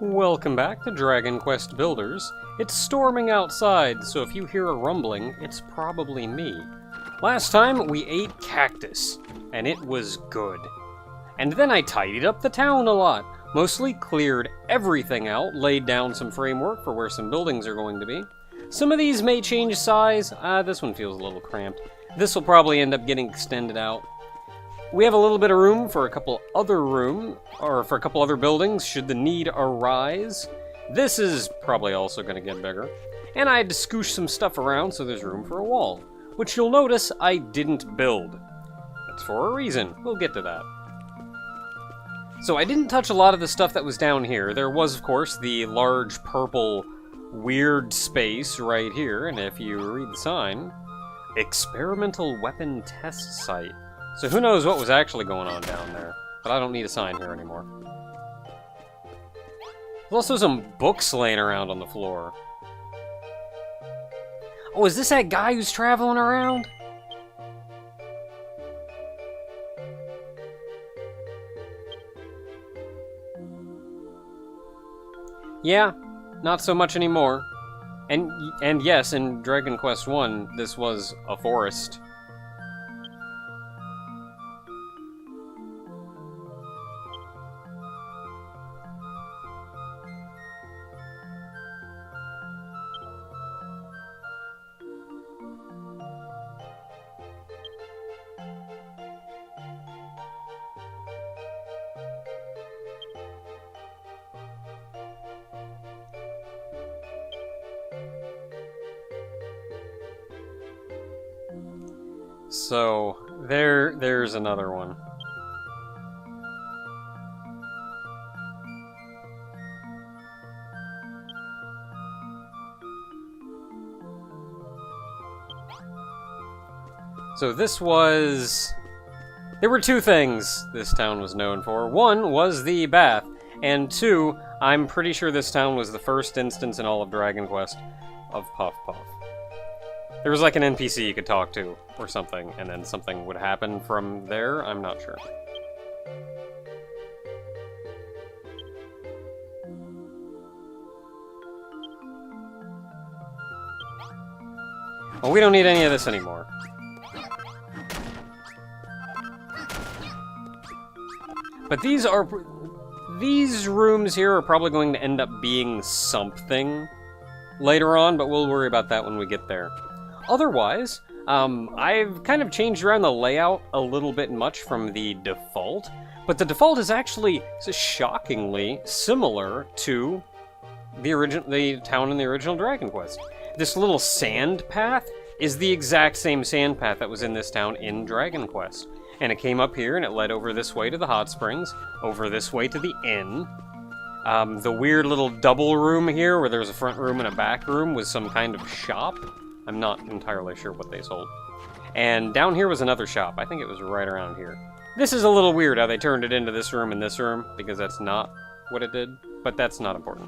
Welcome back to Dragon Quest Builders. It's storming outside, so if you hear a rumbling, it's probably me. Last time, we ate cactus, and it was good. And then I tidied up the town a lot. Mostly cleared everything out, laid down some framework for where some buildings are going to be. Some of these may change size. This one feels a little cramped. This will probably end up getting extended out. We have a little bit of room for a couple other buildings should the need arise. This is probably also going to get bigger. And I had to scoosh some stuff around so there's room for a wall, which you'll notice I didn't build. That's for a reason. We'll get to that. So I didn't touch a lot of the stuff that was down here. There was, of course, the large purple weird space right here, and if you read the sign, Experimental Weapon Test Site. So who knows what was actually going on down there, but I don't need a sign here anymore. There's also some books laying around on the floor. Oh, is this that guy who's traveling around? Yeah, not so much anymore. And yes, in Dragon Quest I, this was a forest. So, there's another one. So this was... There were two things this town was known for. One was the bath, and two, I'm pretty sure this town was the first instance in all of Dragon Quest of Puff Puff. There was like an NPC you could talk to, or something, and then something would happen from there, I'm not sure. Well, we don't need any of this anymore. But these rooms here are probably going to end up being something later on, but we'll worry about that when we get there. Otherwise, I've kind of changed around the layout a little bit much from the default, but the default is actually shockingly similar to the town in the original Dragon Quest. This little sand path is the exact same sand path that was in this town in Dragon Quest. And it came up here and it led over this way to the hot springs, over this way to the inn. The weird little double room here where there's a front room and a back room was some kind of shop. I'm not entirely sure what they sold. And down here was another shop. I think it was right around here. This is a little weird how they turned it into this room and this room, because that's not what it did, but that's not important.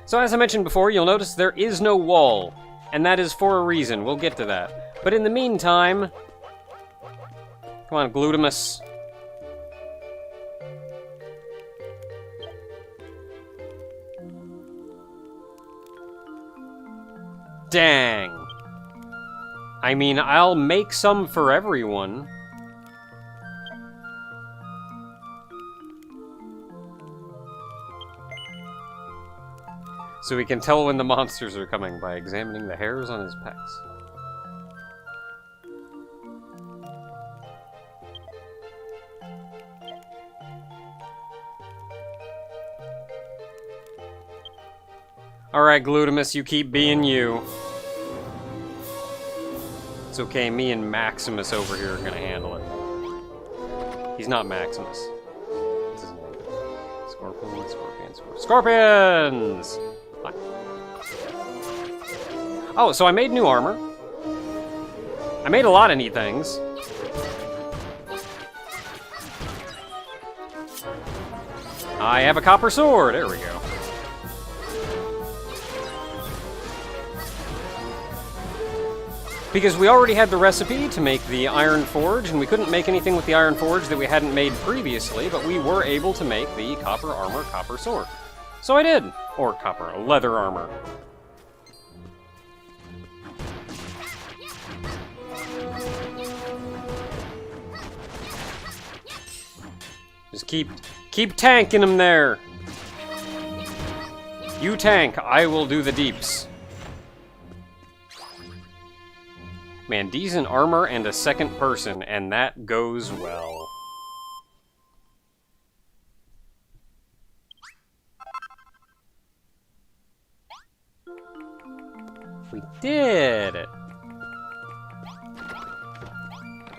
So as I mentioned before, you'll notice there is no wall, and that is for a reason. We'll get to that. But in the meantime... Come on, Glutamus. Dang. I mean, I'll make some for everyone. So we can tell when the monsters are coming by examining the hairs on his pecs. Alright, Glutamus, you keep being you. It's okay, me and Maximus over here are gonna handle it. He's not Maximus. What's his name? Scorpions! Fine. Oh, so I made new armor. I made a lot of neat things. I have a copper sword, there we go. Because we already had the recipe to make the Iron Forge, and we couldn't make anything with the Iron Forge that we hadn't made previously, but we were able to make the copper armor, copper sword. So I did! Or copper, leather armor. Just keep tanking him there! You tank, I will do the deeps. Man, decent armor and a second person, and that goes well. We did it!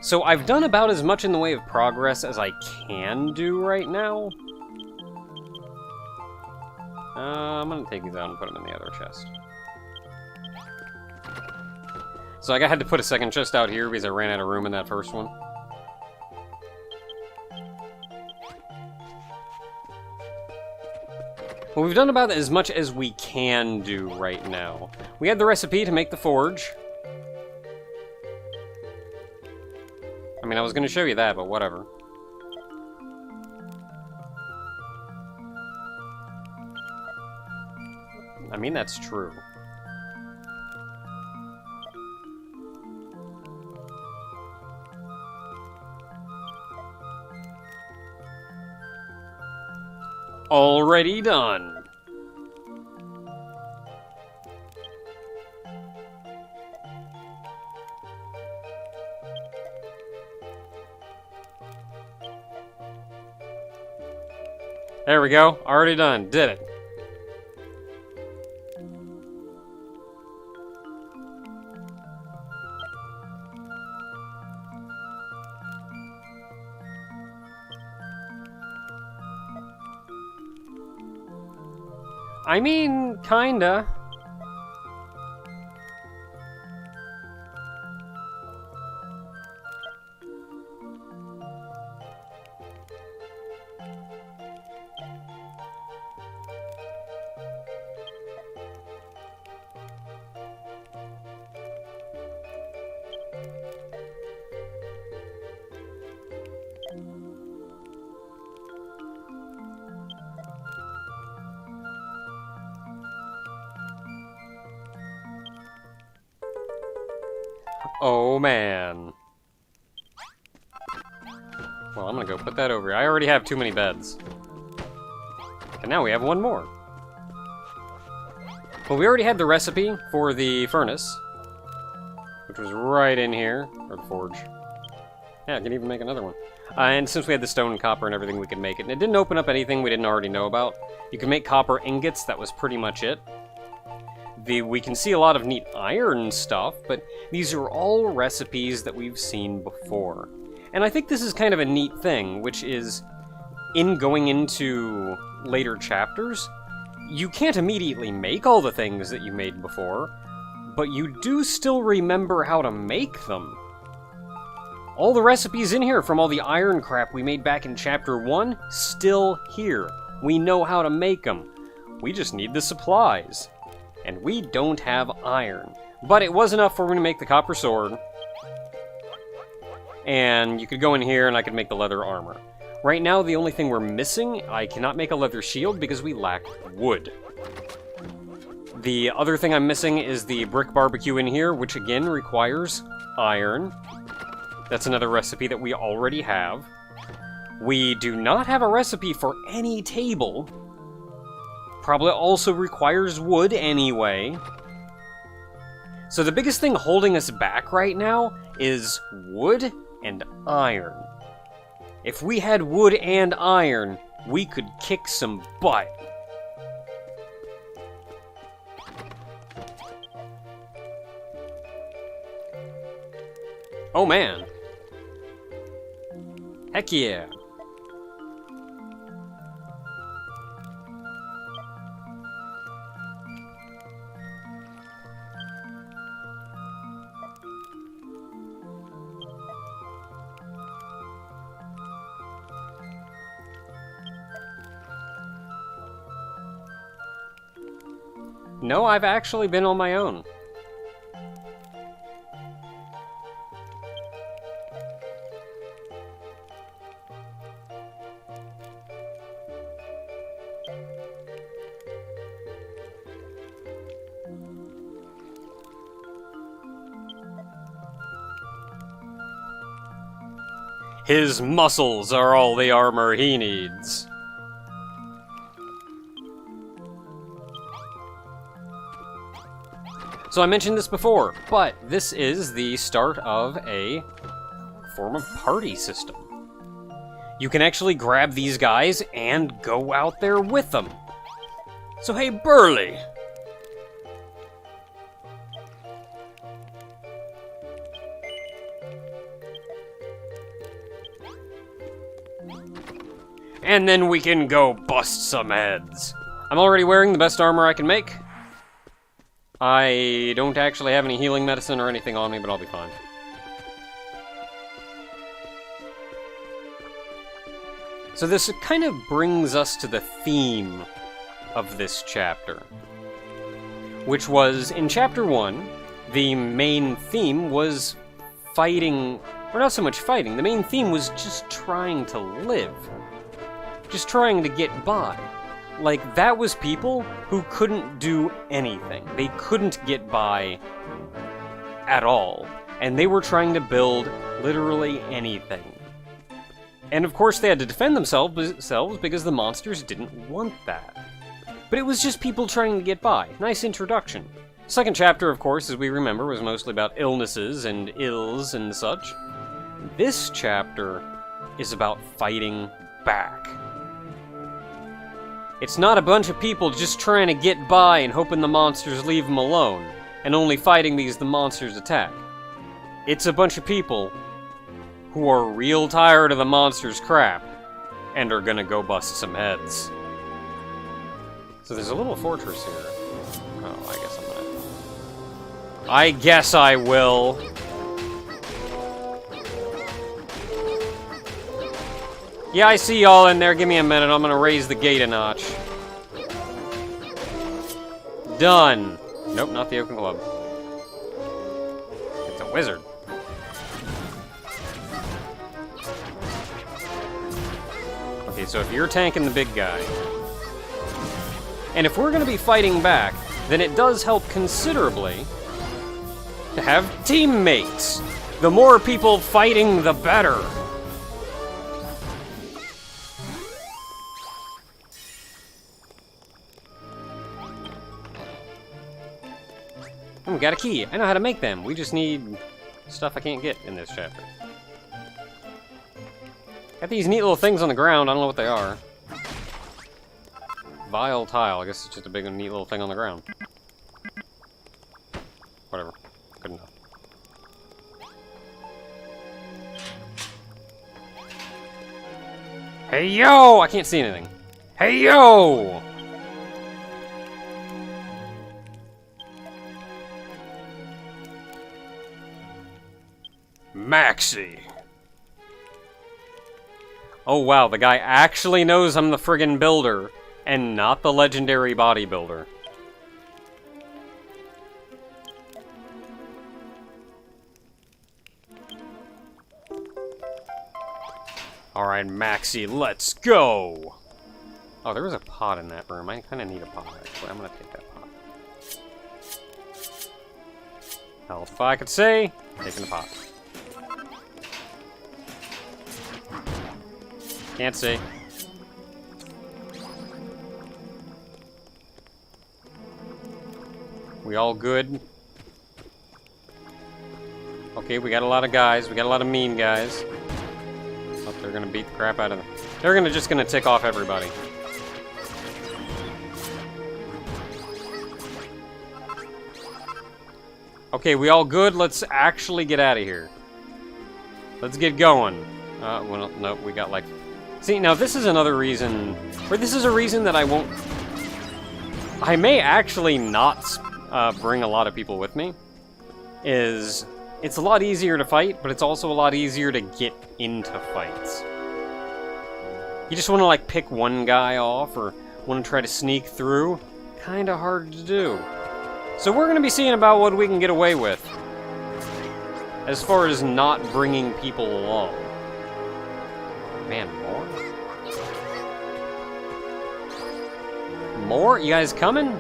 So I've done about as much in the way of progress as I can do right now. I'm gonna take these out and put them in the other chest. So I had to put a second chest out here because I ran out of room in that first one. Well, we've done about as much as we can do right now. We had the recipe to make the forge. I mean, I was going to show you that, but whatever. I mean, that's true. Already done. There we go. Already done. Did it. I mean, kinda. Oh, man. Well, I'm gonna go put that over here. I already have too many beds. And now we have one more. Well, we already had the recipe for the furnace, which was right in here. Or the forge. Yeah, I can even make another one. And since we had the stone and copper and everything, we could make it. And it didn't open up anything we didn't already know about. You can make copper ingots, that was pretty much it. We can see a lot of neat iron stuff, but these are all recipes that we've seen before. And I think this is kind of a neat thing, which is, in going into later chapters, you can't immediately make all the things that you made before, but you do still remember how to make them. All the recipes in here from all the iron crap we made back in Chapter 1, still here. We know how to make them. We just need the supplies. And we don't have iron. But it was enough for me to make the copper sword. And you could go in here and I could make the leather armor. Right now, the only thing we're missing, I cannot make a leather shield because we lack wood. The other thing I'm missing is the brick barbecue in here, which again requires iron. That's another recipe that we already have. We do not have a recipe for any table. Probably also requires wood anyway. So the biggest thing holding us back right now is wood and iron. If we had wood and iron, we could kick some butt. Oh man. Heck yeah. No, I've actually been on my own. His muscles are all the armor he needs. So I mentioned this before, but this is the start of a form of party system. You can actually grab these guys and go out there with them. So hey, Burly! And then we can go bust some heads. I'm already wearing the best armor I can make. I don't actually have any healing medicine or anything on me, but I'll be fine. So this kind of brings us to the theme of this chapter, which was, in Chapter 1, the main theme was fighting, or not so much fighting, the main theme was just trying to live. Just trying to get by. Like, that was people who couldn't do anything. They couldn't get by at all. And they were trying to build literally anything. And of course they had to defend themselves because the monsters didn't want that. But it was just people trying to get by. Nice introduction. Second chapter, of course, as we remember, was mostly about illnesses and ills and such. This chapter is about fighting back. It's not a bunch of people just trying to get by and hoping the monsters leave them alone, and only fighting because the monsters attack. It's a bunch of people who are real tired of the monsters' crap, and are gonna go bust some heads. So there's a little fortress here. Oh, I guess I will. Yeah, I see y'all in there. Give me a minute. I'm gonna raise the gate a notch. Done. Nope, not the Oaken Club. It's a wizard. Okay, so if you're tanking the big guy, and if we're gonna be fighting back, then it does help considerably to have teammates. The more people fighting, the better. Oh, we got a key. I know how to make them. We just need stuff I can't get in this chapter. Got these neat little things on the ground. I don't know what they are. Vile tile. I guess it's just a big, neat little thing on the ground. Whatever. Good enough. Hey, yo! I can't see anything. Hey, yo! Maxie. Oh wow, the guy actually knows I'm the friggin' builder, and not the legendary bodybuilder. Alright, Maxie, let's go! Oh, there was a pot in that room. I kinda need a pot, actually. I'm gonna take that pot. Hell, if I could say, taking a pot. Can't see. We all good? Okay, we got a lot of guys. We got a lot of mean guys. Oh, they're gonna beat the crap out of them. They're just gonna tick off everybody. Okay, we all good? Let's actually get out of here. Let's get going. Well, no, we got like... See, now this is another reason... Or this is a reason that I won't... I may actually not bring a lot of people with me. It's a lot easier to fight, but it's also a lot easier to get into fights. You just want to, like, pick one guy off, or want to try to sneak through. Kinda hard to do. So we're going to be seeing about what we can get away with, as far as not bringing people along. Man, more? More? You guys coming?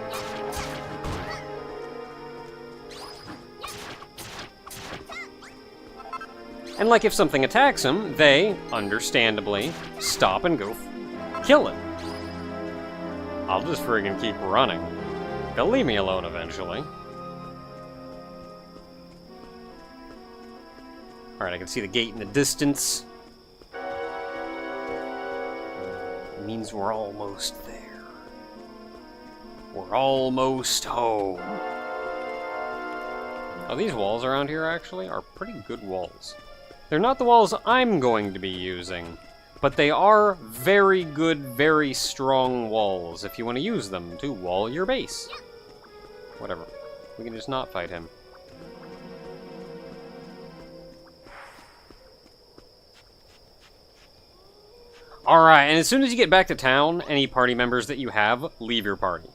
And like if something attacks them, they, understandably, stop and go kill it. I'll just friggin' keep running. They'll leave me alone eventually. Alright, I can see the gate in the distance. It means we're almost there. We're almost home. Oh, these walls around here actually are pretty good walls. They're not the walls I'm going to be using, but they are very good, very strong walls if you want to use them to wall your base. Whatever. We can just not fight him. Alright, and as soon as you get back to town, any party members that you have, leave your party.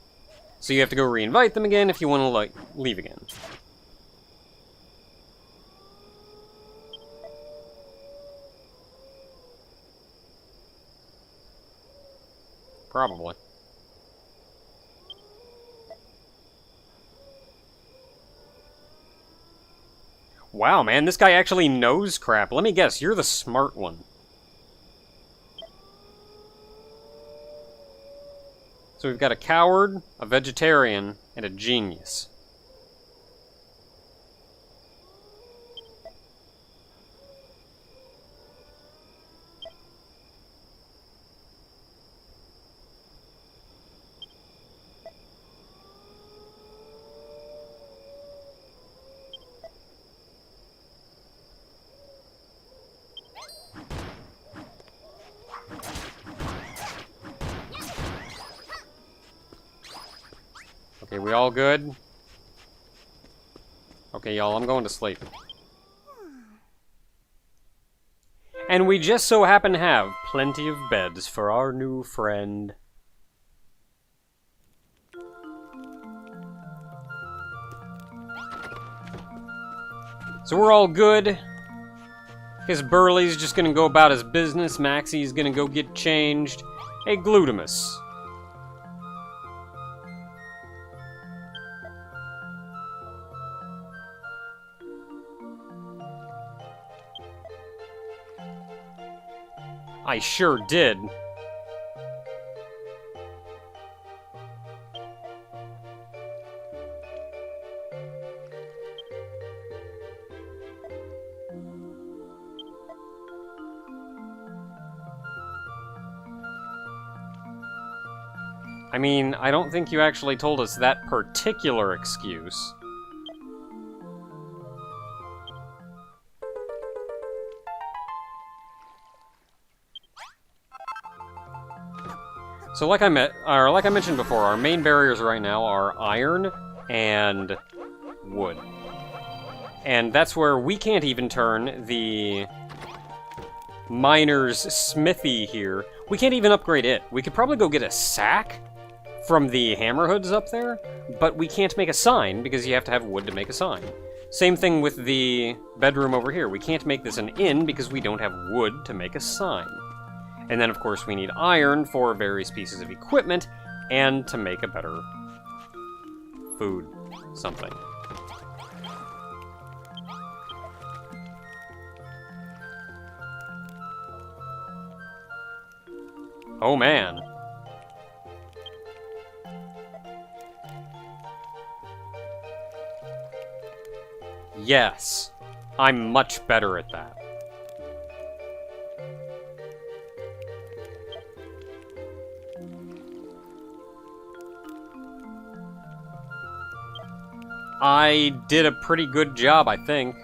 So you have to go re-invite them again if you want to, like, leave again. Probably. Wow, man, this guy actually knows crap. Let me guess, you're the smart one. So we've got a coward, a vegetarian, and a genius. Okay, we all good? Okay, y'all, I'm going to sleep. And we just so happen to have plenty of beds for our new friend. So we're all good. His Burley's just gonna go about his business. Maxie's gonna go get changed. Hey, Glutamus. I sure did. I mean, I don't think you actually told us that particular excuse. So like I mentioned before, our main barriers right now are iron and wood. And that's where we can't even turn the miner's smithy here. We can't even upgrade it. We could probably go get a sack from the hammerhoods up there, but we can't make a sign because you have to have wood to make a sign. Same thing with the bedroom over here. We can't make this an inn because we don't have wood to make a sign. And then, of course, we need iron for various pieces of equipment and to make a better food something. Oh, man. Yes, I'm much better at that. I did a pretty good job, I think.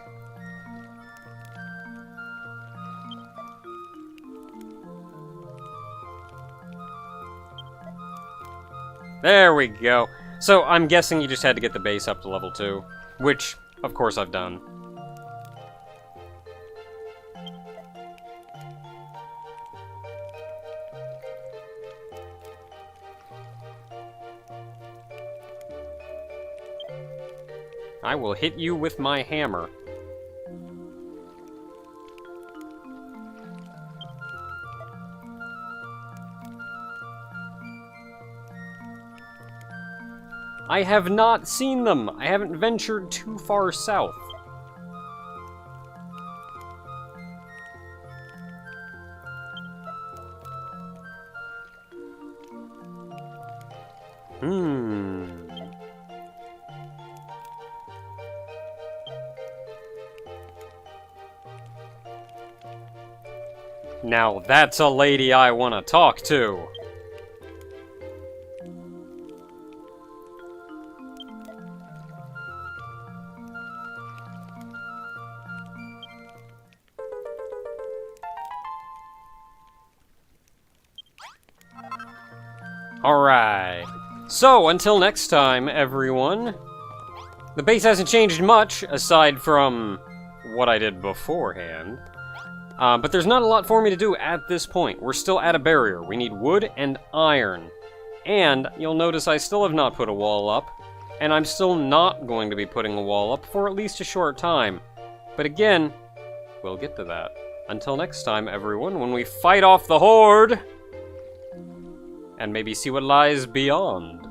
There we go. So, I'm guessing you just had to get the base up to level 2, which, of course, I've done. I will hit you with my hammer. I have not seen them. I haven't ventured too far south. Now that's a lady I want to talk to. Alright. So, until next time, everyone. The base hasn't changed much, aside from what I did beforehand. But there's not a lot for me to do at this point. We're still at a barrier. We need wood and iron. And you'll notice I still have not put a wall up. And I'm still not going to be putting a wall up for at least a short time. But again, we'll get to that. Until next time, everyone, when we fight off the Horde! And maybe see what lies beyond.